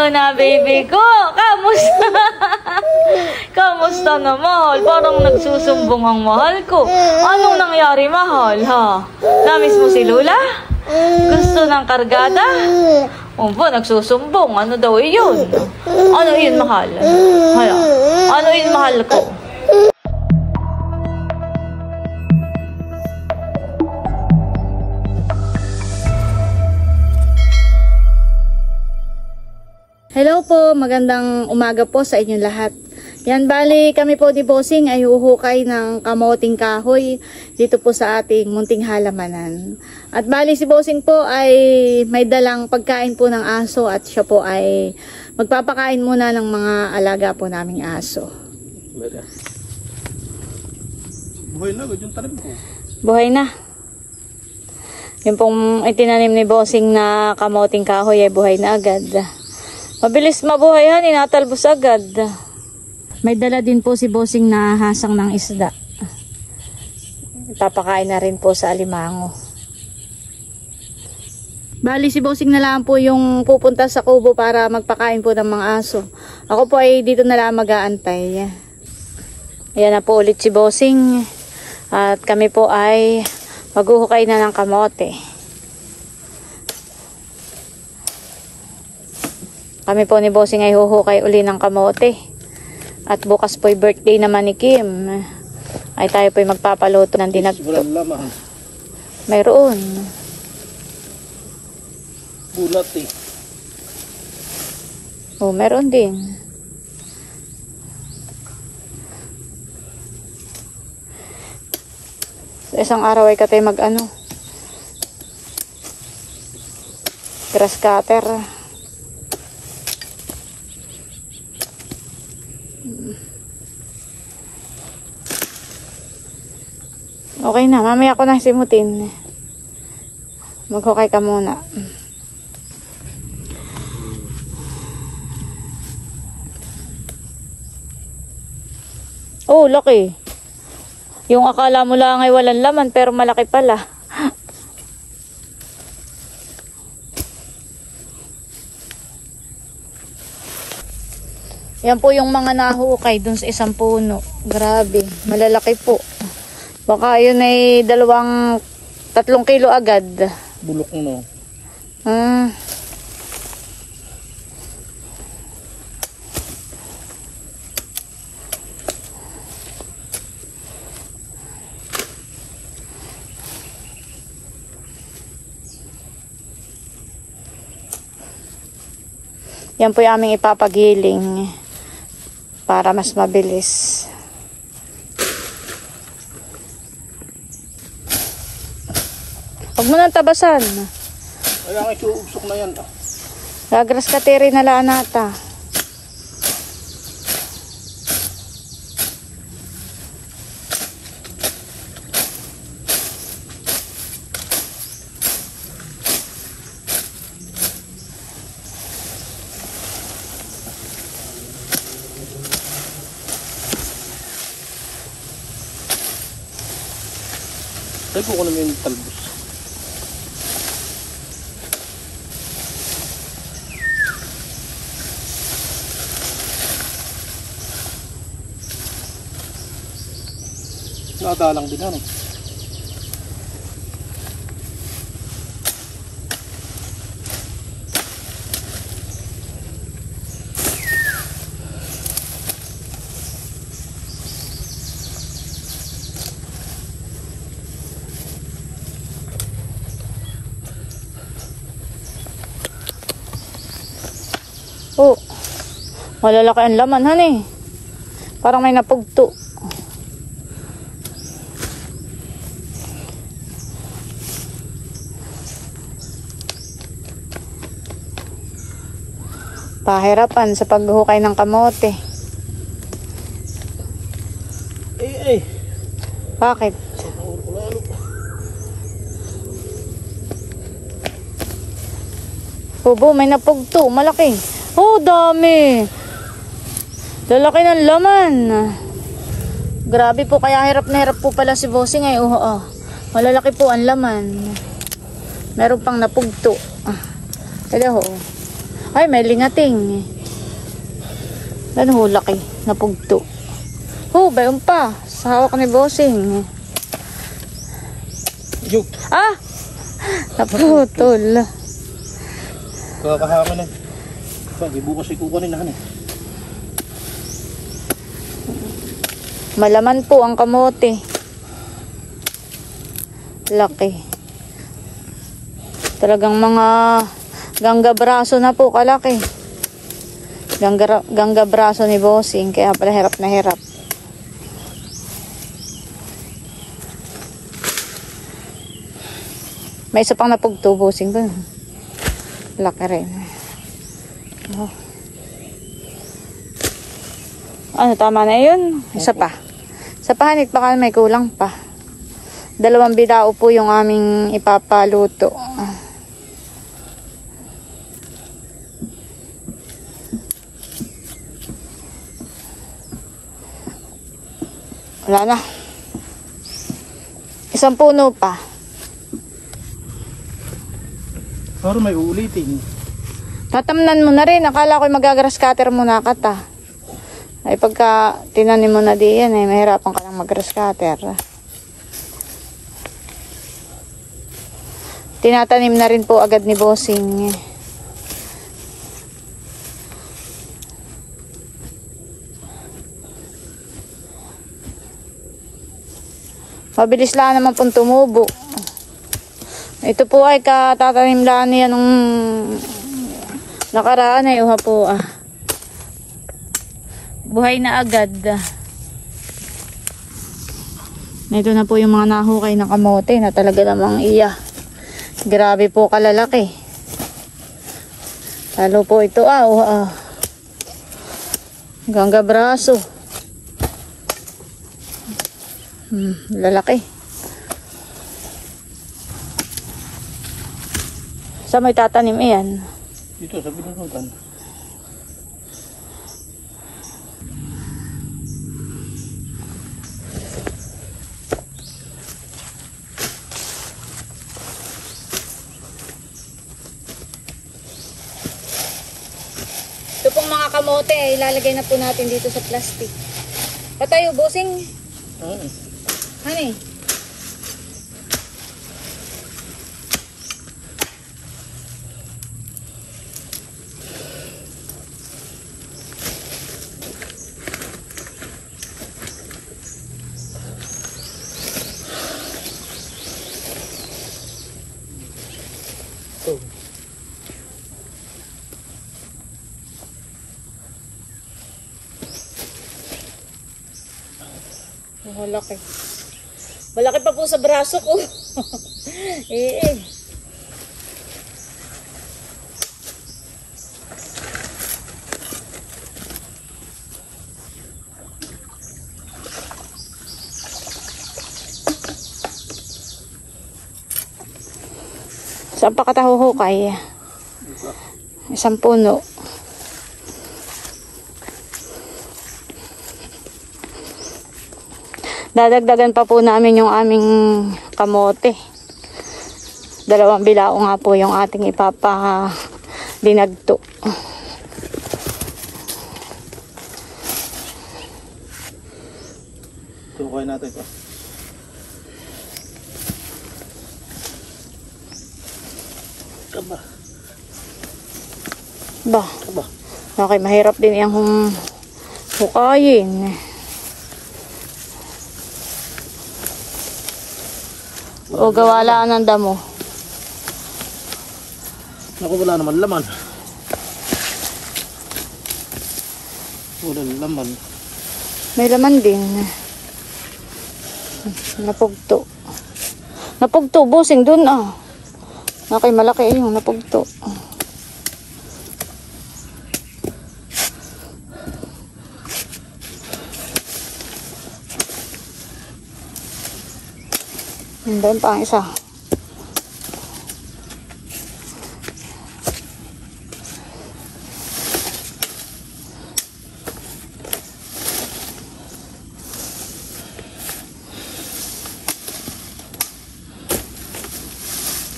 muna, baby ko. Kamusta? Kamusta na, mahal? Parang nagsusumbong ang mahal ko. Anong nangyari, mahal, ha? Namiss mo si Lola? Gusto ng kargada? Opo, nagsusumbong. Ano daw yun? Ano yun, mahal? Hala. Ano yun, mahal ko? Hello po, magandang umaga po sa inyong lahat. Yan, bali kami po ni Bossing ay huhukay ng kamoting kahoy dito po sa ating munting halamanan. At bali si Bossing po ay may dalang pagkain po ng aso at siya po ay magpapakain muna ng mga alaga po naming aso. Buhay na, yung tanim ko. Buhay na. Yung pong itinanim ni Bossing na kamoting kahoy ay buhay na agad. Mabilis mabuhay yan, inatalbos agad. May dala din po si Bossing na hasang ng isda. Papakain na rin po sa alimango. Bali si Bossing na lang po yung pupunta sa kubo para magpakain po ng mga aso. Ako po ay dito na lang mag-aantay. Ayan na po ulit si Bossing. At kami po ay maghuhukay na ng kamote. Kami po ni Bossing ay huhukay uli ng kamote. At bukas po'y birthday naman ni Kim. Ay tayo po'y magpapaluto ng dinagto. Mayroon. Bulat eh. Oh, meron din. So, isang araw ay katay mag-ano. Grass cutter. Okay na, mamaya ko na simutin. Maghukay ka muna. Oh, laki. Yung akala mo lang ay walang laman pero malaki pala. Yan po yung mga nahukay dun sa isang puno. Grabe, malalaki po. Baka yun ay 3 kilo agad. Bulok no. Yan po yung aming ipapagiling para mas mabilis. Huwag mo nang tabasan. Kaya nga iuubsok na yan. Gagras kateri na laan nata. Tayo po ko naman yung talbos. Nakadalang din ano. Oh, malalaki ang laman, honey. Parang may napugto. Pahirapan sa paghukay ng kamote. Bakit? Bobo, may napugto. Malaki. Oh, dami. Lalaki ng laman. Grabe po, kaya hirap na hirap po pala si Bossing ay. Malalaki po ang laman. Meron pang napugto. Kaya ho. Ay, may lingating. Ano ho, laki. Napugto. Bayon pa. Sa hawak ni bossing. Yo, Ah! Naputol. kakahama na. Pag bukas ay kukunin na eh. Malaman po ang kamote. Laki. Talagang mga gangga braso na po kalaki. Gangga braso ni bossing. Kaya pala hirap na hirap. May isa pang napugto bossing ba? Laki rin. Oh. Ano, tama na yun? Isa pa. Sa pahanit baka may kulang pa. 2 bidao po yung aming ipapaluto. Wala na. 1 puno pa. Pero may uulitin. Tatamnan mo na rin. Akala ko magagrass cutter muna kata. Ay pagka tinanim mo na diyan ay mahirapan ka ng mag-grass cutter. Tinatanim na rin po agad ni bossing. Mabilis lang naman pong tumubo. Ito po ay katatanim lang niya nung nakaraan ay uha po buhay na agad. Ito na po yung mga nahukay na kamote na talaga namang grabe po kalalaki. Lalo po ito gangga braso. Lalaki. Sa may tatanim iyan? Dito sa binunutan. Ito pong mga kamote ay ilalagay na po natin dito sa plastic. Patayo, bossing. Hani? Malaki. Malaki pa po sa braso ko. Saan pa katahuhukay? 1 puno. Dadagdagan pa po namin yung aming kamote. 2 bilao nga po yung ating dinagto. Tukoy natin ito. Aba. Ba. Okay, mahirap din yung hukayin. O gawala ng damo. Naku, wala naman laman. Walang laman. May laman din. Napugto. Napugto, bossing dun Okay, malaki yung napugto. Doon pa ang isa.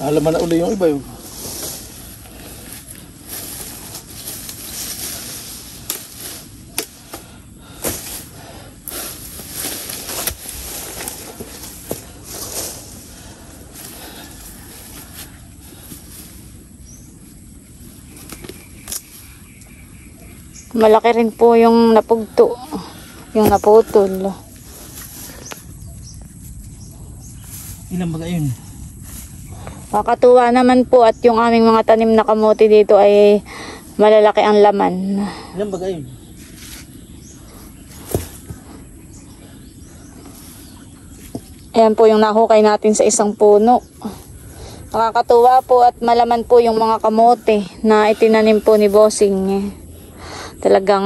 Alaman na uli yung iba yun. Malaki rin po yung napugto. Yung naputol. Ilan ba yun? Kakatuwa naman po at yung aming mga tanim na kamote dito ay malalaki ang laman. Ilan ba yun? Ayan po yung nahukay natin sa isang puno. Nakakatuwa po at malaman po yung mga kamote na itinanim po ni Bossing. Talagang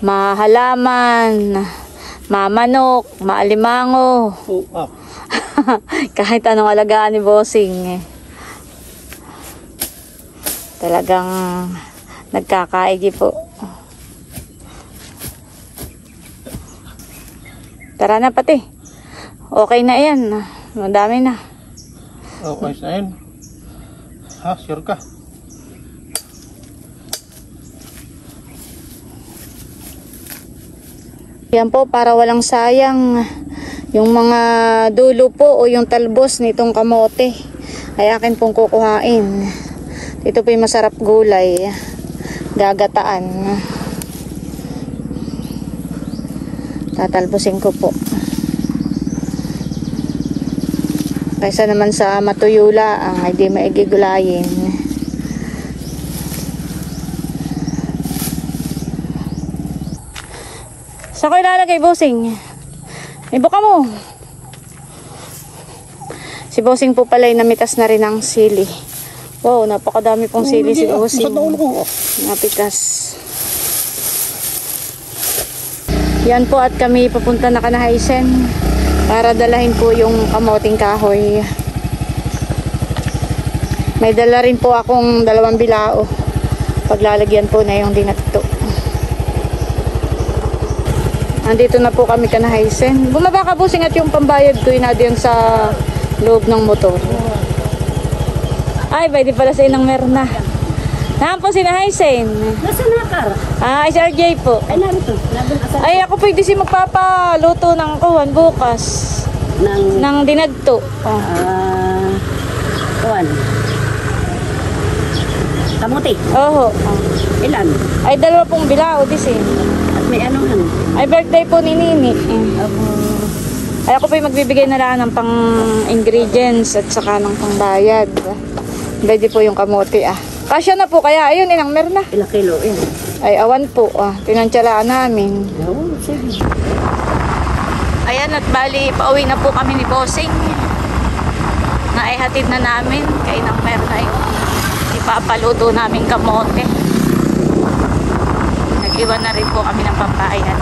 mahalaman, mamanok, maalimango. Oh, ah. Kahit anong alagaan ni Bossing. Talagang nagkakaigi po. Tara na pati. Okay na yan. Madami na. Okay na yun. Ha, sure ka? Yan po para walang sayang. Yung mga dulo po o yung talbos nitong kamote ay akin pong kukuhain. Ito po yung masarap gulay. Gagataan. Tatalbosin ko po. Kaysa naman sa matuyula ang hindi maigigulayin. Saan ko ilalagay, Bossing? Ibuka mo. Si Bossing po pala ay namitas na rin ang sili. Wow, napakadami pong sili si Bossing. Napitas. Yan po at kami papunta na Kanahaisen para dalahin po yung kamoting kahoy. May dala rin po akong 2 bilao. Paglalagyan po na yung dinagto. Andito na po kami Kanahaisen. Bumaba ka, Bossing, at yung pambayad ko inadiyan sa loob ng motor. Ay, pwede pala sa inang Merna. Naan po si Nahaisen. Nasa nakar? Ah, si RJ po. Ay, narito. Ay, ako pwede si magpapaluto ng kuwan bukas. Ng dinagto. Oh. Kuwan. Kamuti. Oho. Ilan? Ay, 2 pong bilao, disin. At may anuhan? Ay, birthday po ni Nini. Ay, ako po yung magbibigay na lang ng pang ingredients at saka ng pangbayad. Pwede po yung kamote, ah. Kasya na po kaya. Ayun, inang Merna. Ilang kilo? Ay, awan po, ah. Tinansyalaan namin. Oo, sige. Ayan, at bali, pauwi na po kami ni Bossing. Naihatid na namin kay inang Merna yung ipapaluto namin kamote. Nag-iwan na rin po kami ng pambayad.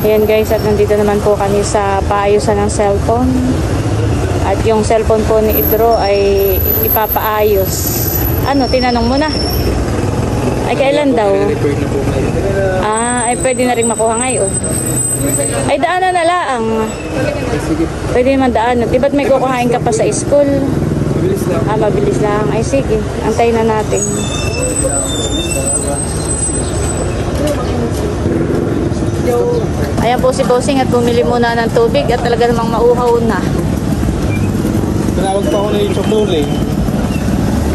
Ayan guys, at nandito naman po kami sa paayusan ng cellphone. At yung cellphone po ni Idro ay ipapaayos. Ano, tinanong mo na? Ay, kailan daw? Ah, ay pwede na rin makuha ngayon. Ay, daanan na lang. Pwede naman daanan. Di ba't may kukuhain ka pa sa school? Mabilis lang. Ah, mabilis lang. Ay, sige. Antayin na natin. Ayan po si Bossing at bumili muna ng tubig at talaga namang mauhaw na. Tinawag pa ako na yung chokmuli.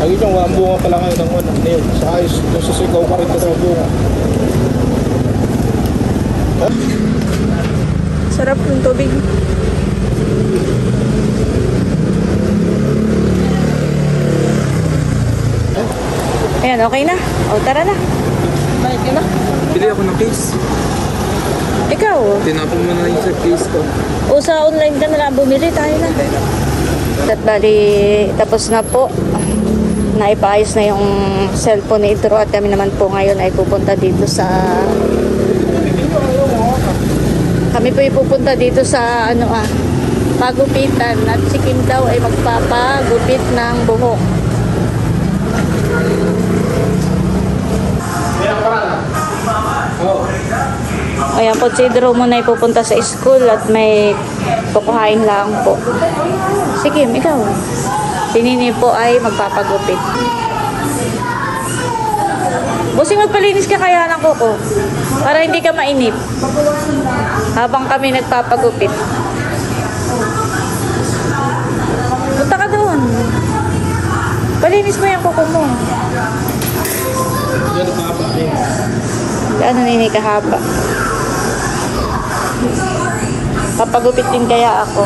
Ay, yung walang bunga pala ngayon ng una. Ngayon, sa ayos, doon sa sigaw pa rin sa bunga. Sarap yung tubig. Ayan, okay na. O, tara na. Balik na. Bili ako ng case. Ikaw? Tinapon mo na yung sa case ko. O, sa online ka na lang bumili, tayo na. At bali, tapos na po. Naipaayos na yung cellphone ni Idro at kami naman po ngayon ay pupunta dito sa... Kami po ipupunta dito sa pagupitan at si Kim daw ay magpapagupit ng buhok. Ayan po, si Idro muna ipupunta sa school at may kukuhain lang po. Si Kim, ikaw. Si Nini po ay magpapagupit. Bossing, magpalinis ka kaya ng kuko. Para hindi ka mainip. Habang kami nagpapagupit. Punta ka doon. Palinis mo yung kuko mo. Yan ang haba eh. Gaano nini kahaba? Papagupit din kaya ako.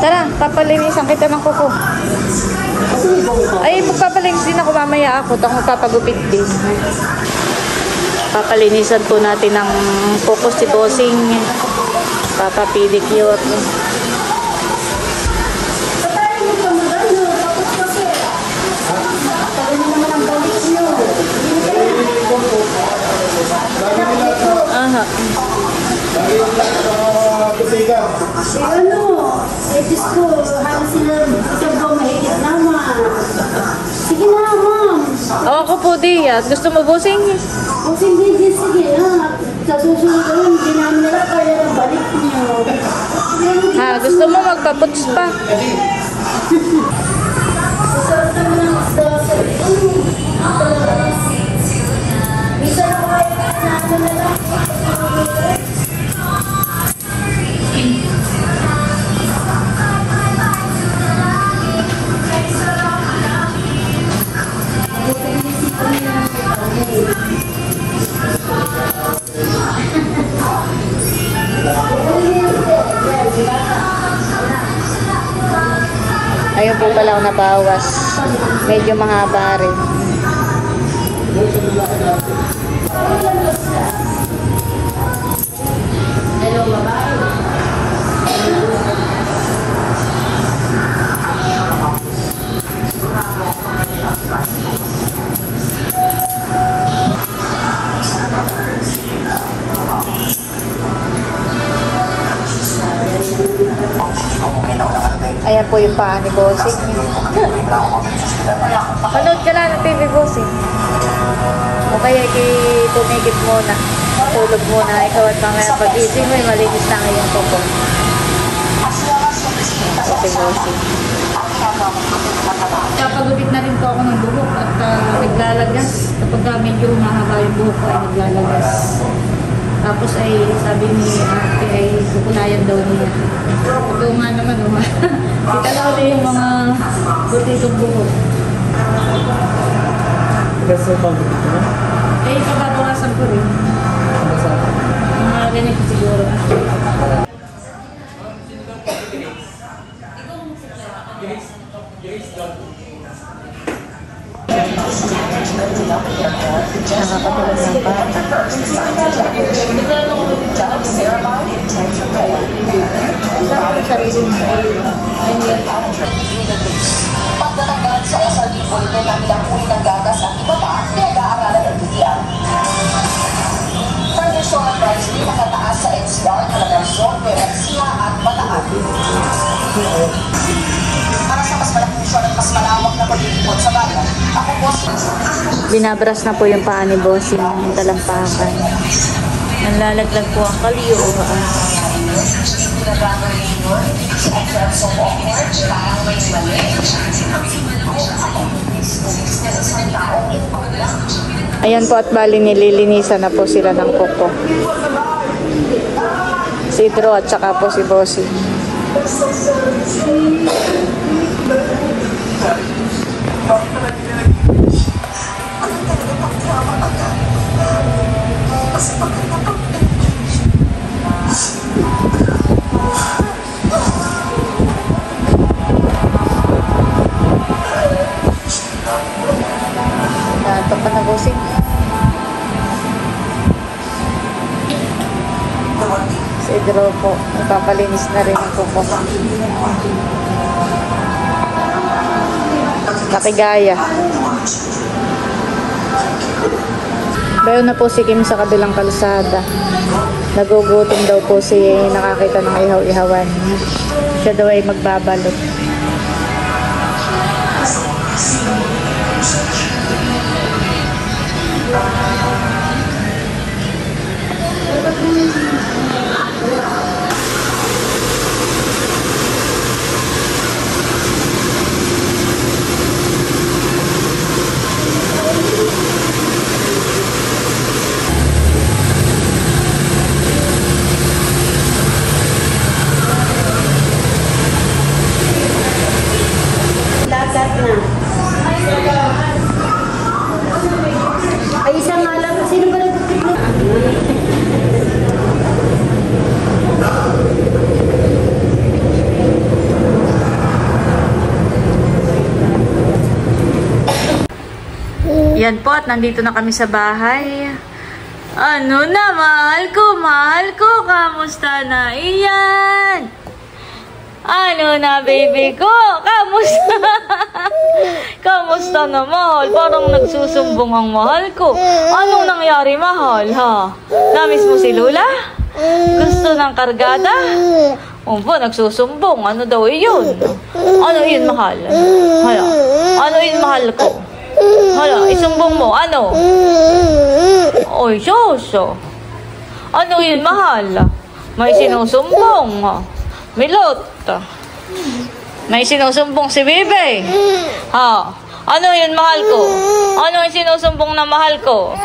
Tara, papalinisan kita ng kuko. Ay, magpapalinis din ako mamaya ako. Tapos magpapagupit din. Papalinisan po natin ng kuko si Bossing. Papapedicure. Aha. Diyos ko, halos sila sobrang mahigit naman. Sige na, ma'am. Ako po, Dia. Gusto mo, Bossing? Kung hindi, sige na. Sa susunod ko yun, hindi namin nila kaya ng balik niyo. Ha, gusto mo magpaputs pa? Sarap naman ng isda. Minsan ako kayo na ano na lang. Ayun po pala ako nabawas. Medyo mahaba rin. Ayan po yung paa ni Bossing. Manood ka lang ng TV, Bossing. O kaya tumigit muna. Tulog muna. Ikaw at mamaya pag-ising mo, malinis na ngayon kuko. Okay, Bossing. Kapagupit na rin po ako ng buhok at naglalagas. Kapag medyo mahaba yung buhok ko ay naglalagas. Tapos ay sabi ni ate ay kukulayan daw niya. Ito nga naman, kita na ulit yung mga butitong buhok. Kasi pagupit ko na? Eh, kababawasan ko rin. Mga ganito siguro. Nakakatulog ng bata. Pagtatanggalan sa SRD bulletin ng ilang uri ng gatas at iba pa, pinag-aaralan ng DTI. Further solar price din nakataas sa NCR, Calabarzon, Valencia at Bataan. Para sa mas malaking at mas malawak na paglilingkod sa bayan, ako po si... Binabras na po yung paa ni Bossing ng talampakan. Nanlalaglag po ang kaliyo. Ayan po at bali nililinisan na po sila ng kuko. Si Drew at saka po si Bossing. Ito pa na, Bossing. Si Drew po, nagpapalinis na rin ang kuko. Nakigaya. Bayo na po si Kim sa kabilang kalsada. Nagugutom daw po si nakakita ng ihaw-ihawan. Siya daw ay magbabalot. Yan po, at nandito na kami sa bahay. Ano na, mahal ko, kamusta na iyan? Ano na, baby ko, kamusta? Kamusta na, mahal? Parang nagsusumbong ang mahal ko. Anong nangyari, mahal, ha? Namiss mo si Lola? Gusto ng kargada? Opo, nagsusumbong. Ano daw iyon? Ano yun, mahal? Hala, ano yun, mahal ko? Hala, isumbong mo. Ano? Oy, Soso. Ano yun, mahal? May sinusumbong. Milot. May sinusumbong si Bebe. Ha? Ano yun, mahal ko? Ano yung sinusumbong na mahal ko?